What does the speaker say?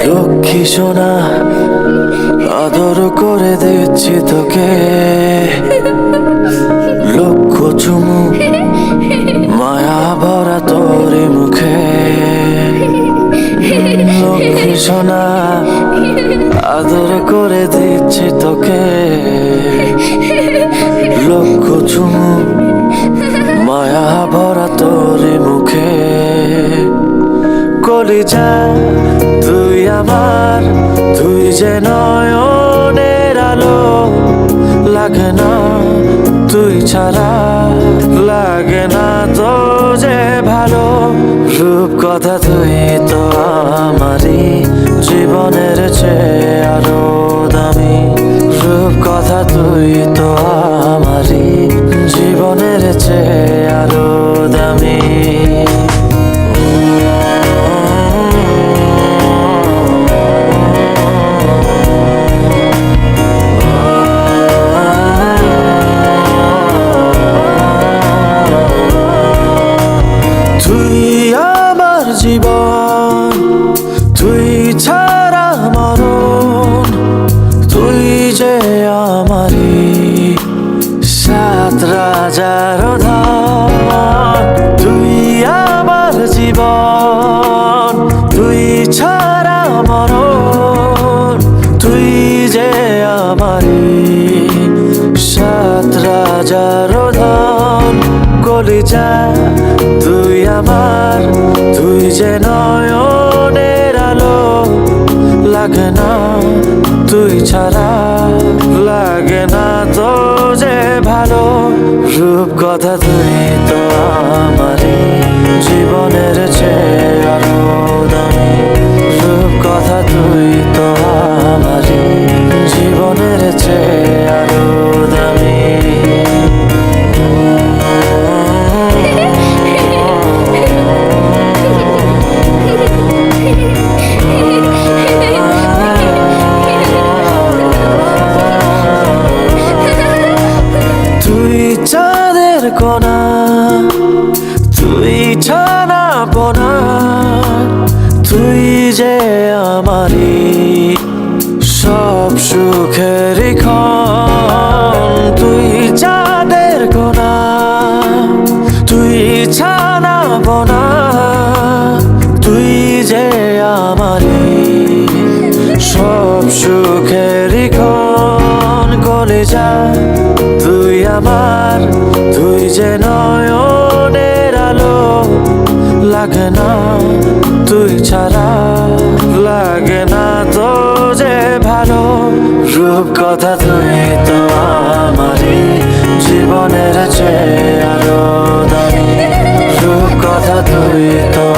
লক্ষ্মী সোনা আদর করে দিচ্ছি তোকে, লক্ষ চুমু মায়া ভরা তোর মুখে। লক্ষ্মী সোনা আদর করে দিচ্ছি তোকে, লক্ষ চুমু মায়া ভরা তোর মুখে। কলিজা তুই আমার, তুই যে নয়নের আলো, লাগে না তুই ছাড়া, লাগে না তো যে ভালো। রূপ কথা তুই তো আমারই জীবনের চেয়ে আরো দামি, রূপ কথা তুই তো আমারই জীবনের চেয়ে আরো দামি। জীবন তুই ছাড়া মরণ, তুই যে আমারি সাত রাজার ধন। তুই আমার জীবন, তুই ছাড়া মরণ, তুই যে আমারি সাত রাজার ধন। কলিজা তুই আমার, তুই যে নয়নের আলো, লাগে না তুই ছাড়া, লাগে না তো যে ভালো। রূপ কথা তুই তো আমারই জীবনের চেয়ে আরো দামি, রূপ কথা তুই তো আমারই জীবনের চেয়ে আরো দামি। চাঁদের কোনা তুই ছানা পোনা, তুই যে আমারি সব সুখের ক্ষণ। তুই চাঁদের কোনা তুই ছানা পোনা, তুই যে আমারি সব সুখের ক্ষণ। কলিজা তুই আমার, তুই যে নয়নের আলো, লাগে না তুই ছাড়া, লাগে না তো যে ভালো। রূপ কথা তুই তো আমারই জীবনের চেয়ে আরো দামি, রূপ কথা তুই তো